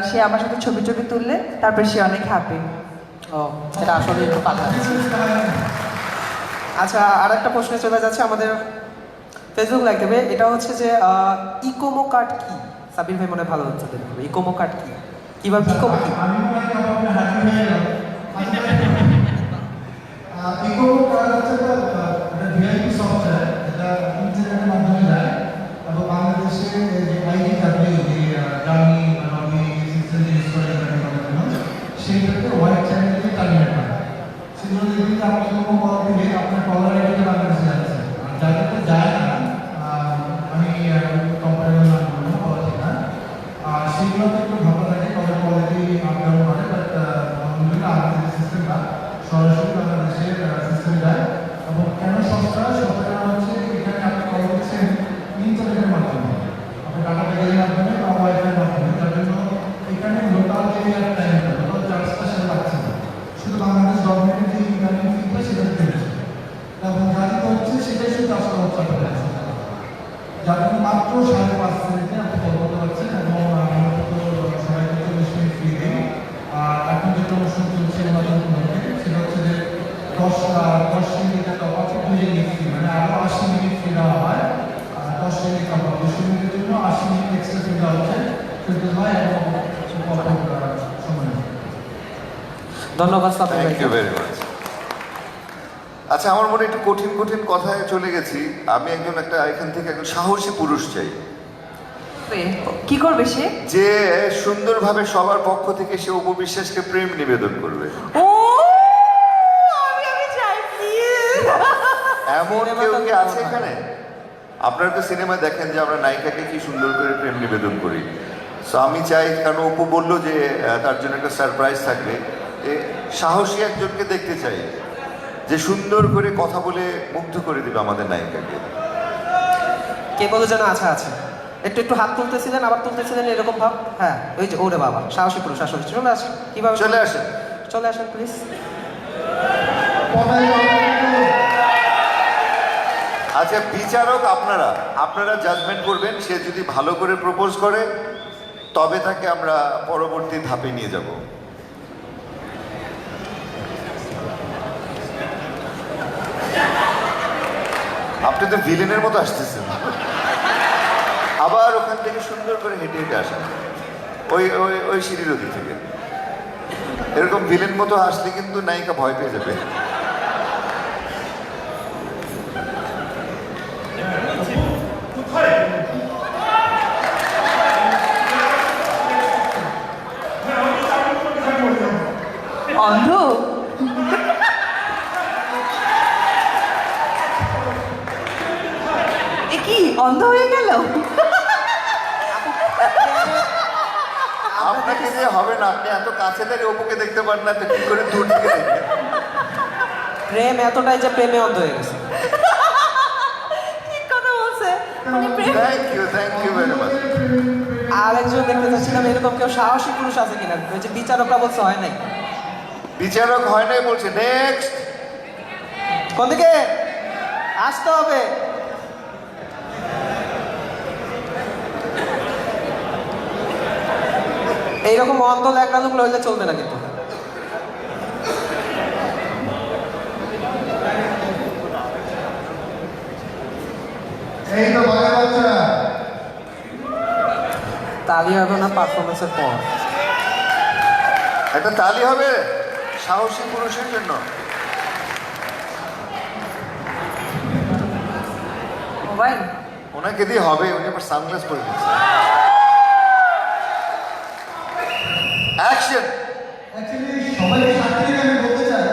সে আমার সাথে ছবি তুললে, তারপরে সে অনেক হ্যাপি। ও, এটা আসলে একটু পাল্টা। আচ্ছা, আর একটা প্রশ্নে চলে যাচ্ছে আমাদের ফেসবুক লাইভ দেবে। এটা হচ্ছে যে ইকোমো কার্ড কি? সাবির ভাই মনে হয় ভালো হচ্ছে দেখবে। ইকোমো কার্ড কি, কিভাবে ইকোমো কি? আমি মনে হয় আপনার হাতে নিয়ে এলাম। ইকোমো কার্ড হচ্ছে একটা ভিআইপি সফটওয়্যার, যেটা ইন্টারনেটের মাধ্যমে যায় এবং বাংলাদেশে যে আইডিডব্লিউ যে জার্নি আমি সিস্টেম ইউজ করে সেইটাকে হোয়াইট চ্যানেল দিয়ে টার্মিনেট করে। সেগুলো দেখবেন যে আপনার কোনো কল দিলে আপনার কলার আইডিটা বাংলাদেশে যাচ্ছে, আর যাদেরকে যায় না আমি কোম্পানির নাম বলবো, কল ঠিক না, আর সেগুলোতে একটু ভালো থাকে, কলার কোয়ালিটি আপডাউন করে, বাট আলহামদুলিল্লাহ আমাদের সিস্টেমটা সরাসরি বাংলাদেশের সিস্টেমে যায়। এবং কেন সস্তা? সস্তাটা হচ্ছে এখানে আপনি কল দিচ্ছেন ইন্টারনেটের মাধ্যমে, আপনি ডাটা প্যাকেজের মাধ্যমে বা ওয়াইফাইয়ের মাধ্যমে, যার জন্য এখানে লোকাল যে টাইমটা লোকাল চার্জটা সেটা লাগছে না, শুধু বাংলাদেশ গভর্নমেন্টের যে ইন্টারনেট ফিটা সেটা দিতে হচ্ছে এবং যা দিতে হচ্ছে সেটাই শুধু চার্জটা হচ্ছে আপনার, যার জন্য মাত্র 5.5 মিনিটে আপনি কল করতে পারছেন এবং আমরা তো সবাইকে 40 মিনিট ফ্রি দিই। আর এখন যে প্রমোশন চলছে আমাদের মধ্যে সেটা হচ্ছে যে 10 মিনিটের টপ আপ 2 মিনিট ফ্রি, মানে আরও 80 মিনিট ফ্রি দেওয়া হয়। 10 মিনিট টপ আপ 200 মিনিটের জন্য 80 মিনিট এক্সট্রা ফ্রি দেওয়া হচ্ছে ফিরতে হয় এবং সময়। ধন্যবাদ সাবির ভাই। Thank you very much. আচ্ছা, আমার মনে একটু কঠিন কঠিন কথায় চলে গেছি। আমি একটা এখান থেকে একজন সাহসী পুরুষ চাই, কি করবে সে? যে সুন্দরভাবে সবার পক্ষ থেকে সে উপবিশ্বাসকে প্রেম নিবেদন করবে। ও আমি চাই প্লিজ। এমন কেউ কি আছে এখানে? আপনারা তো সিনেমা দেখেন যে আমরা নায়িকাকে কি সুন্দর করে প্রেম নিবেদন করি। সো আমি চাই, কারণ অপু বললো যে তার জন্য একটা সারপ্রাইজ থাকবে, সাহসী একজনকে দেখতে চাই যে সুন্দর করে কথা বলে মুগ্ধ করে দিবে আমাদের নায়িকাকে। কে বলে যেন আছে আছে, একটু একটু হাত তুলতেছিলেন আবার তুলতেছিলেন এরকম ভাব। হ্যাঁ, ওই যে ওরে বাবা, সাহসী পুরুষ আসলে চলে আসেন। কিভাবে চলে আসেন, চলে আসেন প্লিজ। আচ্ছা, বিচারক আপনারা জাজমেন্ট করবেন। সে যদি ভালো করে প্রপোজ করে তবে তাকে আমরা পরবর্তী ধাপে নিয়ে যাব। আপনি তো ভিলেনের মতো আসতেছেন। আবার ওখান থেকে সুন্দর করে হেঁটে হেঁটে আসেন, ওই ওই ওই সিঁড়ির ওদিক থেকে। এরকম ভিলেন মতো আসলে কিন্তু নায়িকা ভয় পেয়ে যাবে। অন্ধ? এ কি অন্ধ হয়ে গেল? আপনাকে দিয়ে হবে না, আপনি এত কাছে থেকে অপুকে দেখতে পারেন না, তো কি করে দূর থেকে দেখবেন? প্রেম এতটাই যে প্রেমে অন্ধ হয়ে গেছে। ঠিক কথা বলছে, মানে প্রেম। Thank you very much. আর একজন দেখতে চাচ্ছিলাম এরকম কেউ সাহসী পুরুষ আছে কিনা। ওই যে বিচারকরা বলছে হয় নাই। বিচারক হয় নাই বলছে, নেক্সট। কোন দিকে আসতে হবে? এইরকম অন্ধ লেখা লোক লইলে চলবে না কিন্তু। এই তো ভালো বাচ্চারা, তালি হবে না পারফরমেন্সের পর? একটা তালি হবে সাহসী পুরুষের জন্য। মোবাইল ওনাকে দিয়ে হবে, উনি আবার সানগ্লাস পরে দিচ্ছে। অ্যাকশন। অ্যাকচুয়ালি সবাইকে সাক্ষী রেখে আমি বলতে চাই,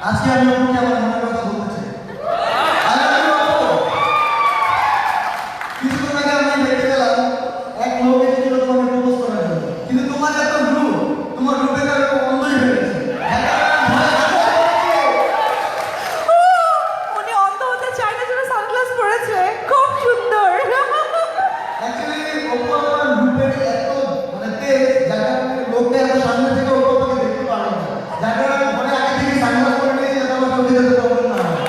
আজকে জানি আপু কি আমার মনের কথা বলতেছে। I love you, আপু। কিছুক্ষণ আগে আমি দেখতে গেলাম, এক লোক এসেছিল তোমাকে প্রপোজ করার জন্য। কিন্তু তোমার এত রূপ, তোমার রূপের কারণে ও অন্ধই হয়ে গেছে। উনি অন্ধ হতে চায় না, জন্য সানগ্লাস পরেছে। খুব সুন্দর। Actually, অপু আমার রূপের এত মানে তেজ, যার কারণে লোকটা এত সামনে থেকে অপু আমাকে দেখতে পারে না। যার কারণে আমি মনে আগে থেকে সানগ্লাস পরে নিয়েছি যাতে আমার চোখে যাতে প্রবলেম না হয়।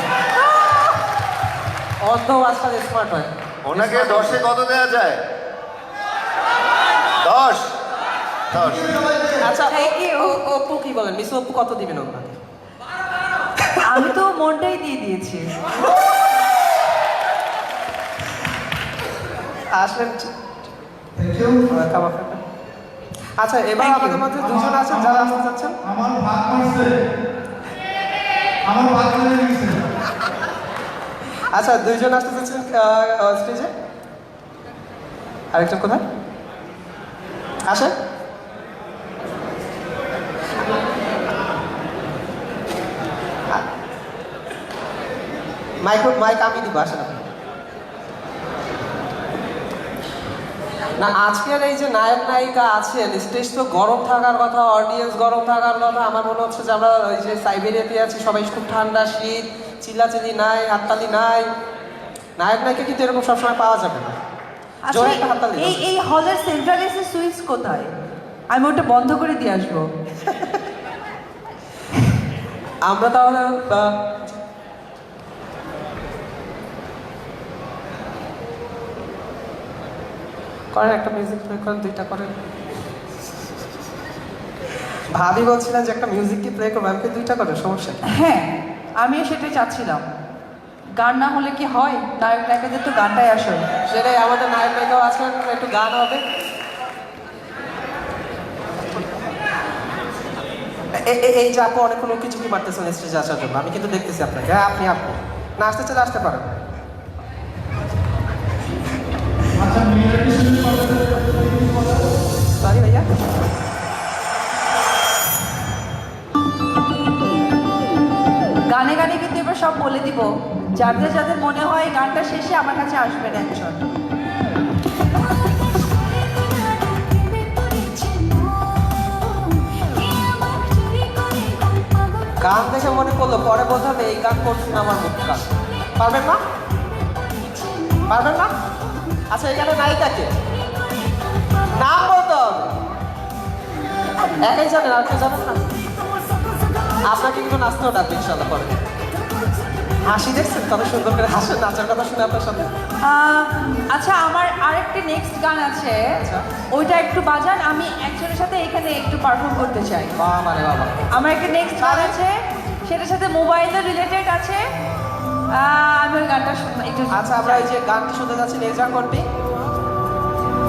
অন্ধ আজকাল স্মার্ট হয়। ওনাকে 10-এ কত দেওয়া যায়? 10 10 আচ্ছা Thank you. অপু কি বলেন, মিস অপু কত দিবেন ওনাকে? আমি তো মনটাই দিয়ে দিয়েছি। আসলেন Thank you. খাবার খাবেন। আচ্ছা এবার Thank you. আমাদের মধ্যে দুজন আছেন যারা আসতে চাচ্ছেন। আমার ভাগ মারছে, আমার ভাগ মেরে গেছে। আচ্ছা দুইজন আসতে চাচ্ছেন স্টেজে। আরেকজন কোথায় আসেন? মাইক আমি দিব, আসেন আপনি। না আজকের এই যে নায়ক নায়িকা আছেন, স্টেজ তো গরম থাকার কথা, অডিয়েন্স গরম থাকার কথা। আমার মনে হচ্ছে যে আমরা ওই যে সাইবেরিয়াতে আছি, সবাই খুব ঠান্ডা, শীত, চিল্লাচিল্লি নাই, হাততালি নাই। নায়ক নায়িকা কিন্তু এরকম সবসময় পাওয়া যাবে না। জোরে একটা হাততালি দাও। এই হলের সেন্ট্রাল এসি সুইচ কোথায়? আমি ওটা বন্ধ করে দিয়ে আসবো। আমরা তাহলে করেন একটা মিউজিক প্লে করেন, দুইটা করেন। ভাবি বলছিলেন যে একটা মিউজিক কি প্লে করবো, আমাকে দুইটা করেন, সমস্যা কি? হ্যাঁ, আমিও সেটাই চাচ্ছিলাম। গান না হলে কি হয়? নায়ক নায়িকাদের তো গানটাই আসল। সেটাই, আমাদের নায়ক নায়িকাও আছেন, একটু গান হবে। এই যে আপু অনেকক্ষণ কিছু কি মারতেছেন স্টেজে আসার জন্য, আমি কিন্তু দেখতেছি আপনাকে। হ্যাঁ আপনি না আসতে চাইলে আসতে পারেন। আচ্ছা, মেয়েরা কি শুনতে পারবে? সরি ভাইয়া। গানে গানে কিন্তু এবার সব বলে দিব। যাদের যাদের মনে হয় গানটা শেষে আমার কাছে আসবেন একজন। গান দেখে মনে করলো, পরে বলতে হবে এই গান করছি না আমার মুখ গান। পারবেন না? পারবেন না? আচ্ছা এখানে নায়িকাকে নাম বলতে হবে। একাই জানেন, আর কেউ জানেন না? আপনাকে কিন্তু নাচতেও ডাকবে ইনশাল্লাহ পরে। হাসি দেখছেন, কত সুন্দর করে হাসেন, নাচার কথা শুনে আপনার সাথে। আচ্ছা, আমার আরেকটি নেক্সট গান আছে, আচ্ছা। ওইটা একটু বাজান। আমি একজনের সাথে এখানে একটু পারফর্ম করতে চাই। বাবা রে বাবা। আমার একটা নেক্সট গান আছে, সেটার সাথে মোবাইলের রিলেটেড আছে। আমি ওই গানটা একটু আচ্ছা আমরা এই যে গানটি শুনতে যাচ্ছি, নেক্সট গান কোনটি?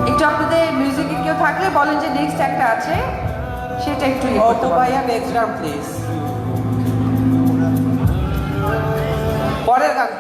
একটু আপনাদের মিউজিকে কেউ থাকলে বলেন যে নেক্সট একটা আছে, সেটা একটু ইয়ে করতে অটো পারবেন। ভাইয়া নেক্সট গান প্লিজ। পরের গান।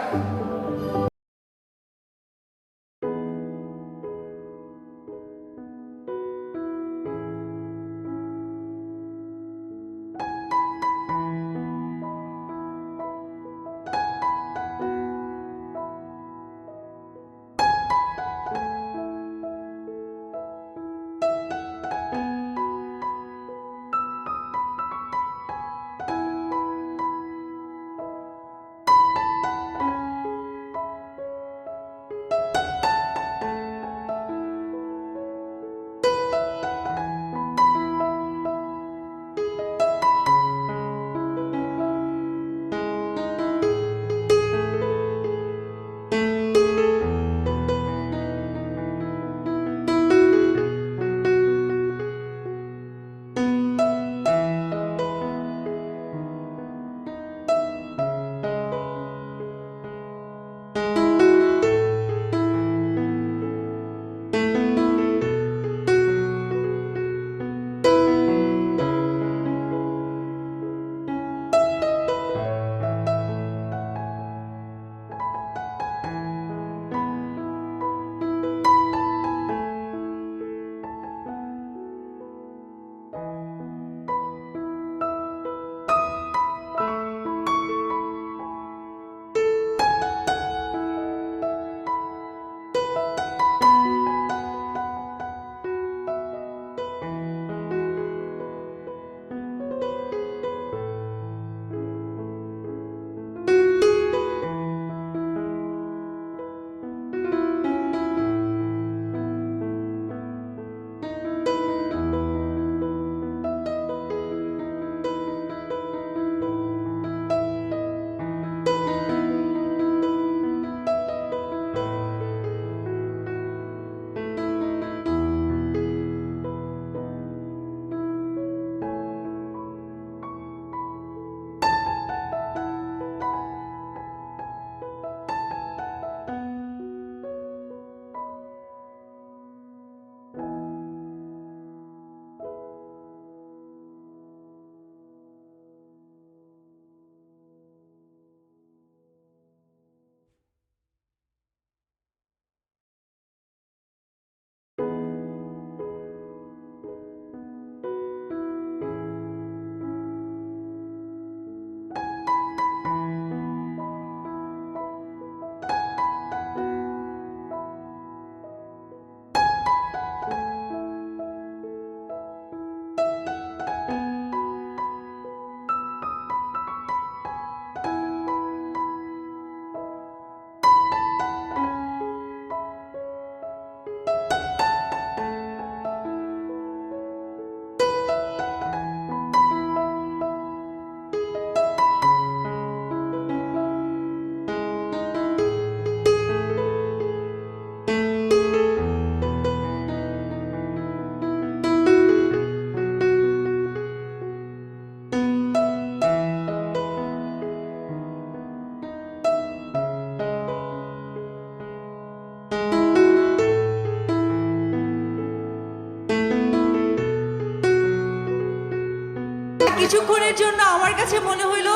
কিছুক্ষণের জন্য আমার কাছে মনে হলো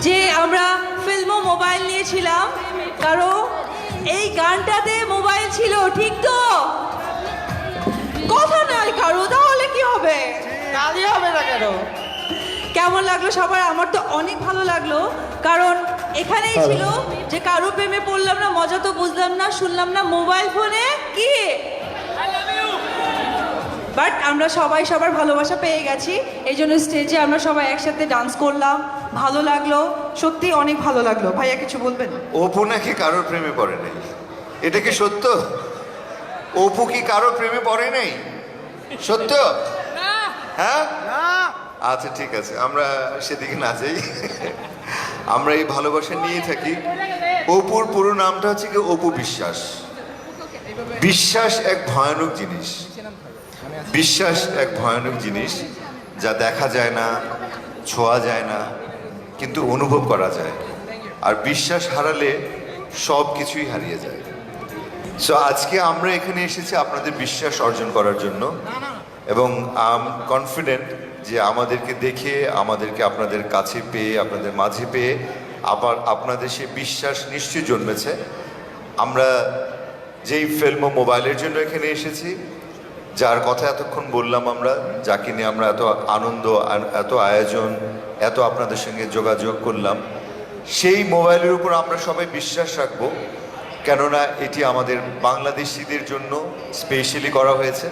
যে আমরা ফিল্ম মোবাইল নিয়েছিলাম, কারণ এই গানটাতে মোবাইল ছিল, ঠিক তো? কথা নয় কারো, তাহলে কি হবে? তালি হবে না কেন? কেমন লাগলো সবার? আমার তো অনেক ভালো লাগলো, কারণ এখানেই ছিল যে কারো প্রেমে পড়লাম না, মজা তো বুঝলাম না, শুনলাম না মোবাইল ফোনে কি, বাট আমরা সবাই সবার ভালোবাসা পেয়ে গেছি। এই জন্য স্টেজে আমরা সবাই একসাথে ডান্স করলাম, ভালো লাগলো, সত্যি অনেক ভালো লাগলো। ভাইয়া কিছু বলবেন? অপু নাকি কারোর প্রেমে পড়ে নাই, এটা কি সত্য? অপু কি কারোর প্রেমে পড়ে নাই? সত্য? হ্যাঁ, আচ্ছা ঠিক আছে, আমরা সেদিকে না যাই। আমরা এই ভালোবাসা নিয়েই থাকি। অপুর পুরো নামটা হচ্ছে কি অপু বিশ্বাস। বিশ্বাস এক ভয়ানক জিনিস, বিশ্বাস এক ভয়ানক জিনিস, যা দেখা যায় না, ছোঁয়া যায় না, কিন্তু অনুভব করা যায়। আর বিশ্বাস হারালে সব কিছুই হারিয়ে যায়। সো আজকে আমরা এখানে এসেছি আপনাদের বিশ্বাস অর্জন করার জন্য, এবং আই এম কনফিডেন্ট যে আমাদেরকে দেখে, আমাদেরকে আপনাদের কাছে পেয়ে, আপনাদের মাঝে পেয়ে আবার আপনাদের সে বিশ্বাস নিশ্চয়ই জন্মেছে। আমরা যেই ফিল্ম মোবাইলের জন্য এখানে এসেছি, যার কথা এতক্ষণ বললাম আমরা, যাকে নিয়ে আমরা এত আনন্দ, এত আয়োজন, এত আপনাদের সঙ্গে যোগাযোগ করলাম, সেই মোবাইলের উপর আমরা সবাই বিশ্বাস রাখবো, কেননা এটি আমাদের বাংলাদেশিদের জন্য স্পেশালি করা হয়েছে।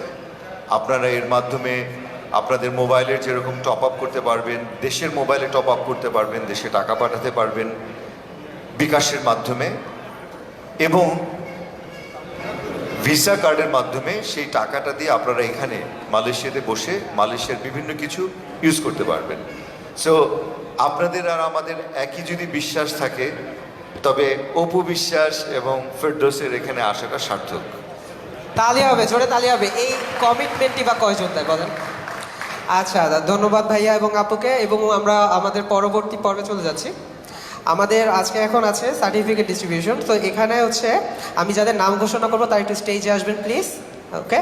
আপনারা এর মাধ্যমে আপনাদের মোবাইলের যেরকম টপ আপ করতে পারবেন, দেশের মোবাইলে টপ আপ করতে পারবেন, দেশে টাকা পাঠাতে পারবেন বিকাশের মাধ্যমে, এবং ভিসা কার্ডের মাধ্যমে সেই টাকাটা দিয়ে আপনারা এখানে মালয়েশিয়াতে বসে মালয়েশিয়ার বিভিন্ন কিছু ইউজ করতে পারবেন। সো আপনাদের আর আমাদের একই যদি বিশ্বাস থাকে, তবে অপু বিশ্বাস এবং ফেরদৌসের এখানে আসাটা সার্থক। তালি হবে, জোরে তালি হবে। এই কমিটমেন্টই বা কয়জন দেয় বলেন? আচ্ছা, ধন্যবাদ ভাইয়া এবং আপুকে। এবং আমরা আমাদের পরবর্তী পর্বে চলে যাচ্ছি। আমাদের আজকে এখন আছে সার্টিফিকেট ডিস্ট্রিবিউশন। তো এখানে হচ্ছে আমি যাদের নাম ঘোষণা করবো তারা একটু স্টেজে আসবেন প্লিজ। ওকে,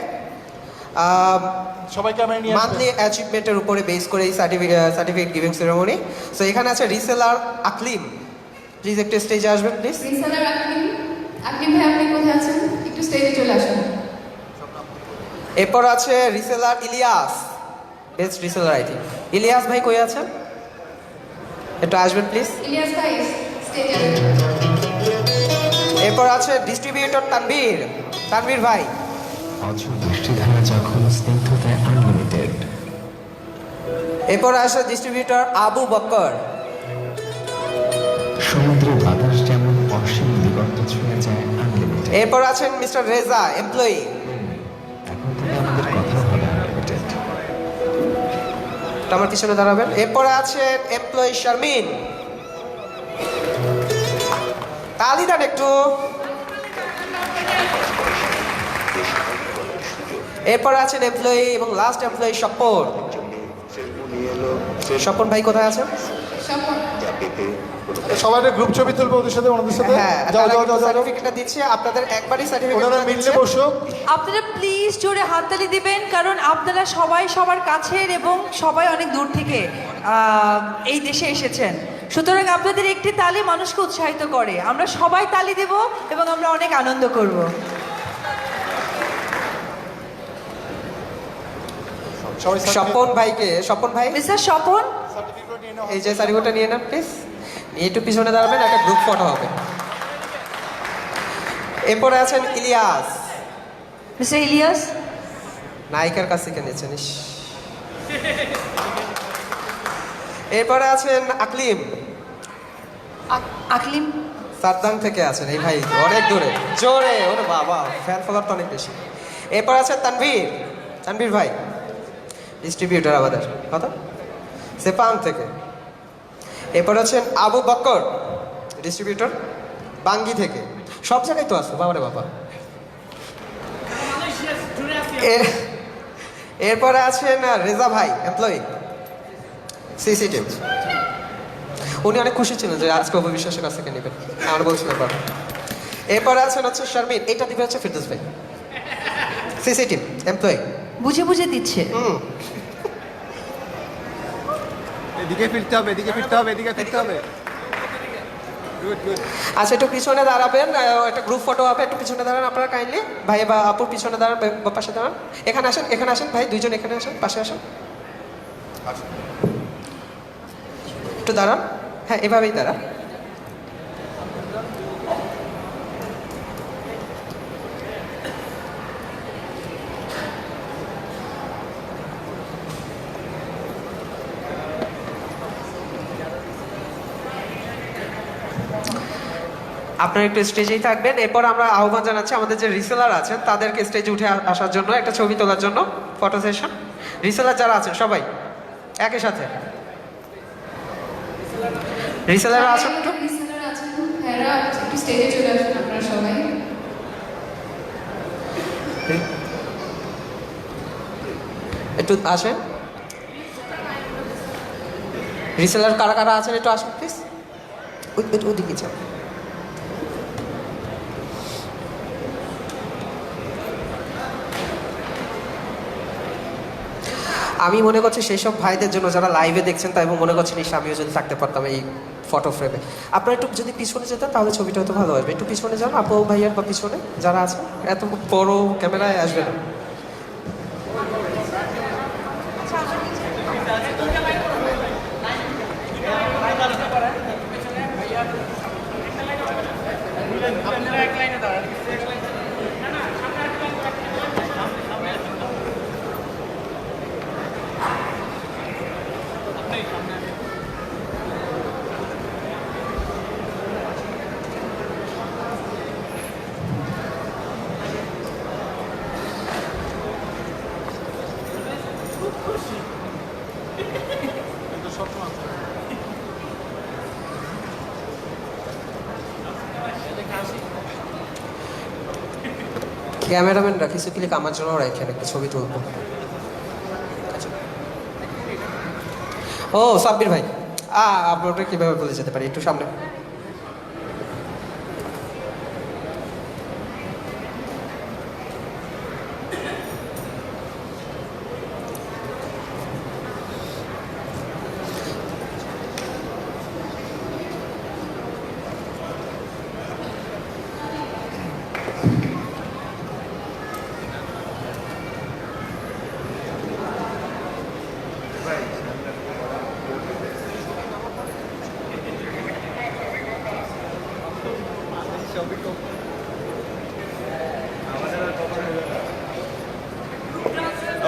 সবাই ক্যামেরা নিয়ে মান্থলি অ্যাচিভমেন্টের উপরে বেস করে এই সার্টিফিকেট গিভিং সেরেমনি। সো এখানে আছে রিসেলার আকলিম, প্লিজ একটু স্টেজে আসবেন প্লিজ। রিসালার আকলিম, আকলিম ভাই আপনি কোথায় আছেন? একটু স্টেজে চলে আসুন। এরপর আছে reseller Ilias, best reseller I think. Ilias ভাই কই আছেন? একটু আসবেন প্লিজ। ইলিয়াস ভাই স্টেজে আসুন। এরপর আছে ডিস্ট্রিবিউটর তানভীর, তানভীর ভাই। অঝোর বৃষ্টিধারা যখন স্নিগ্ধতায় আনলিমিটেড। এরপর আছে ডিস্ট্রিবিউটর আবু বকর। সমুদ্রের বাতাস যেমন অসীম দিগন্ত ছুঁয়ে যায় আনলিমিটেড। এরপর আছেন মিস্টার রেজা, এমপ্লয়ি। এখন থেকে আমাদের কথা হবে আনলিমিটেড। আমার পিছনে দাঁড়াবেন। এরপর আছেন এমপ্লয়ি শারমিন, তালি দেন একটু। এরপর আছেন এমপ্লয়ি এবং লাস্ট এমপ্লয়ি স্বপন। স্বপন ভাই কোথায় আছেন? স্বপন, সবাই গ্রুপ ছবি তুলবো ওদের সাথে, ওনাদের সাথে। হ্যাঁ, যাও যাও যাও যাও, সার্টিফিকেটটা দিচ্ছি আপনাদের, একবারই ওনারা সার্টিফিকেট মিললে বসো। আপনারা প্লিজ জোরে হাততালি দিবেন, কারণ আপনারা সবাই সবার কাছের এবং সবাই অনেক দূর থেকে এই দেশে এসেছেন। সুতরাং আপনাদের একটি তালি মানুষকে উৎসাহিত করে। আমরা সবাই তালি দেব এবং আমরা অনেক আনন্দ করব। স্বপন ভাইকে, স্বপন ভাই মিস্টার স্বপন, এই যে সার্টিফিকেটটা নিয়ে নেন প্লিজ। নিয়ে একটু পিছনে দাঁড়াবেন, একটা গ্রুপ ফটো হবে। এরপরে আছেন ইলিয়াস, মিস্টার ইলিয়াস। নায়িকার কাছ থেকে নিয়েছেন। ইস। এরপরে আছেন আকলিম, আকলিম। সারদাং থেকে আছেন এই ভাই, অনেক দূরে, জোরে, ওরে বাবা, ফ্যান ফলোয়ার তো অনেক বেশি। এরপর আছেন তানভীর, তানভীর ভাই ডিস্ট্রিবিউটর আমাদের, কত সেপাং থেকে। এরপর আছেন আবু বকর, ডিস্ট্রিবিউটর বাঙ্গি থেকে। সব জায়গায় তো আছে, বাবা রে বাবা। এরপরে আছেন রেজা ভাই, এমপ্লয়ি সিসিটিভ। উনি অনেক খুশি ছিলেন যে আজকে অপবিশ্বাসের কাছ থেকে নেবেন, আমার বলছিলেন বাবা। এরপরে আছেন হচ্ছে শারমিন, এটা দিবে হচ্ছে ফিরদৌস ভাই, সিসিটিভ এমপ্লয়ি। বুঝে বুঝে দিচ্ছে। এদিকে ফিরতে হবে, এদিকে ফিরতে হবে, এদিকে ফিরতে হবে। Good good. আচ্ছা একটু পিছনে দাঁড়াবেন, একটা গ্রুপ ফটো হবে, একটু পিছনে দাঁড়ান আপনারা কাইন্ডলি, ভাই বা আপুর পিছনে দাঁড়ান বা পাশে দাঁড়ান। এখানে আসেন ভাই, দুইজন এখানে আসেন, পাশে আসেন, একটু দাঁড়ান, হ্যাঁ এভাবেই দাঁড়ান। আপনারা একটু স্টেজেই থাকবেন। এরপর আমরা আহ্বান জানাচ্ছি আমাদের যে রিসেলার আছেন তাদেরকে স্টেজে উঠে আসার জন্য, একটা ছবি তোলার জন্য, ফটো সেশন। রিসেলার যারা আছেন সবাই একই সাথে, রিসেলার আছেন একটু লিসেনার আছেন ভাইরা একটু স্টেজে চলে আসুন আপনারা সবাই। একটু আসেন। রিসেলার কারা কারা আছেন একটু আসুন প্লিজ, ওদিকে যান। আমি মনে করছি সেই সব ভাইদের জন্য যারা লাইভে দেখছেন তাই মনে করছেন এই আমিও যদি থাকতে পারতাম এই ফটো ফ্রেমে। আপনারা একটু যদি পিছনে যেতেন তাহলে ছবিটা হয়তো ভালো আসবে। একটু পিছনে যান আপু ভাইয়ার বা পিছনে যারা আছেন, এত বড় ক্যামেরায় আসবে না। ক্যামেরাম্যানরা কিছু ক্লিক আমার জন্য রাখেন, একটা ছবি তুলবো। ও সাব্বির ভাই, আপনাকে কীভাবে বলে যেতে পারি, একটু সামনে।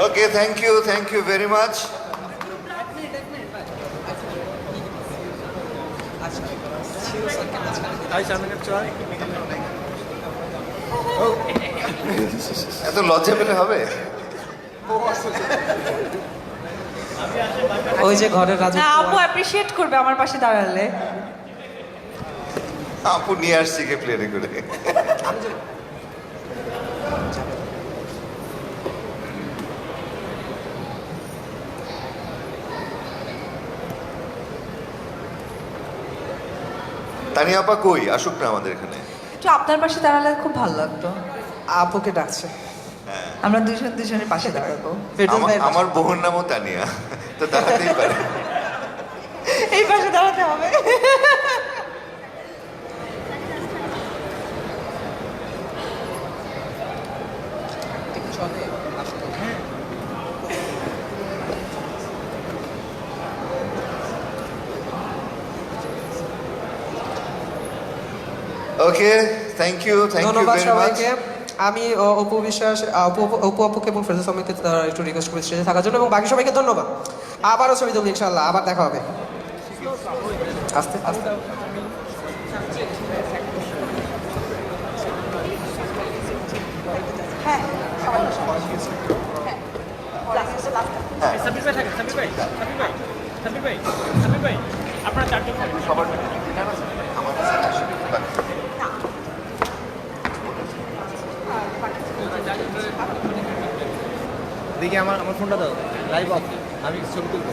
Okay, thank you very much. এত লজ্জা পেলে হবে? ওই যে ঘরের রাজু, না আপু অ্যাপ্রিশিয়েট করবে আমার পাশে দাঁড়ালে। আপু নিয়ে আসছি কে প্লেনে করে। তানিয়া আপা কই, আসুক না আমাদের এখানে। একটু আপনার পাশে দাঁড়ালে খুব ভালো লাগতো। আপুকে ডাকছে। আমরা দুজনের পাশে দাঁড়াবো। আমার বোনের নামও তানিয়া, তো দাঁড়াতেই পারে। এই পাশে দাঁড়াতে হবে। ওকে, থ্যাংক ইউ ধন্যবাদ ভেরি মাচ। সবাইকে। আমি অপু বিশ্বাস, অপু আপুকে এবং ফেরদৌস আহমেদকে একটু রিকোয়েস্ট করি স্টেজে থাকার জন্য, এবং বাকি সবাইকে ধন্যবাদ। আবারও ছবি তুলব ইনশাআল্লাহ, আবার দেখা হবে। আস্তে আস্তে। দেখি আমার ফোনটা দাও, লাইভ অফ, আমি ছবি তুলবো।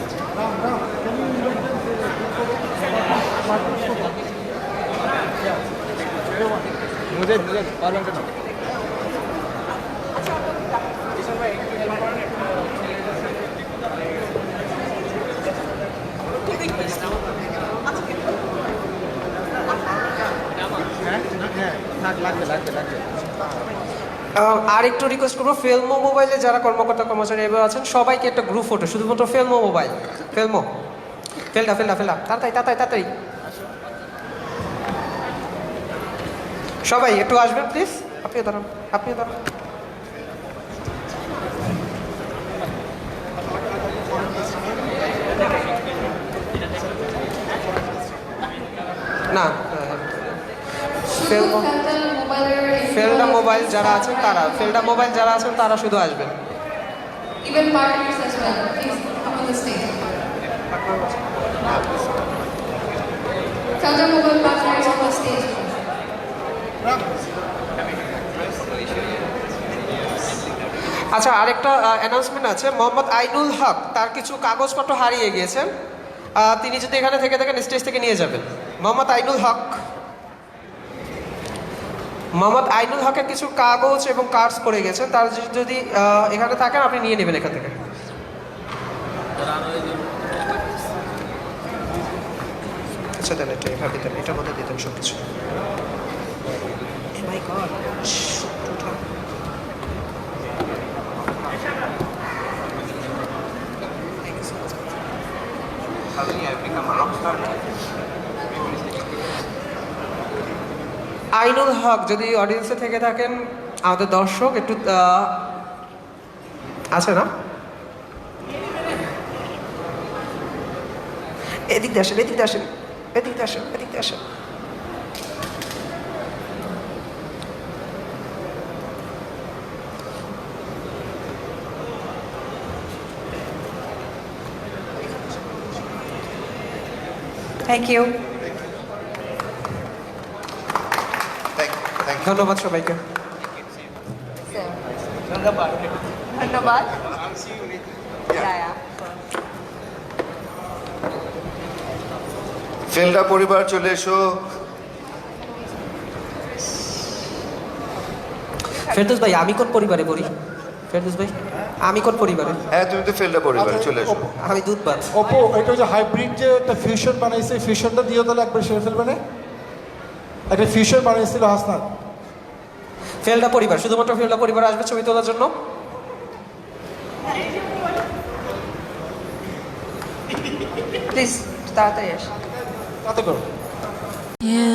মুজে পারবেন কেন? আর একটু রিকোয়েস্ট করবো, ফেলমো মোবাইলে যারা কর্মকর্তা কর্মচারী এবার আছেন সবাইকে একটা গ্রুপ ফটো, শুধুমাত্র ফেলমো মোবাইল, ফেলটা তাড়াতাড়ি তাড়াতাড়ি সবাই একটু আসবেন প্লিজ। আপনিও দাঁড়ান। না শুধু ফেলডা মোবাইল যারা আছেন তারা শুধু আসবেন। Even partners as well, please come on the stage. Felda Mobile partners on the stage. আচ্ছা, আরেকটা অ্যানাউন্সমেন্ট আছে। মোহাম্মদ আইনুল হক, তার কিছু কাগজপত্র হারিয়ে গিয়েছেন, তিনি যদি এখানে থেকে থাকেন স্টেজ থেকে নিয়ে যাবেন। মোহাম্মদ আইনুল হকের কিছু কাগজ এবং কার্ডস পড়ে গেছে, তার যদি এখানে থাকেন আপনি নিয়ে নেবেন এখান থেকে। আচ্ছা দেন, এটার মধ্যে দিতেন সব কিছু। আইনুল হক যদি অডিয়েন্সে থেকে থাকেন, আমাদের দর্শক একটু আছে না, এদিক দিয়ে আসেন। থ্যাংক ইউ, ধন্যবাদ সবাইকে। ধন্যবাদ। ফেলডা পরিবার চলে এসো। ফেরদৌস ভাই, আমি কোন পরিবারে পড়ি? হ্যাঁ, তুমি তো ফেলডা পরিবারে চলে এসো। আমি দুধবাদ। ওপো, এটা যে হাইব্রিড যে একটা ফিউশন বানাইছে, ফিউশনটা দিও তাহলে একবার সেরে ফেলবে না? একটা ফিউশন বানাইছিল হাসনাত। ফেলডা পরিবার, শুধুমাত্র ফেলডা পরিবার আসবে ছবি তোলার জন্য। প্লিজ তাড়াতাড়ি আসুন। তাতে করো। You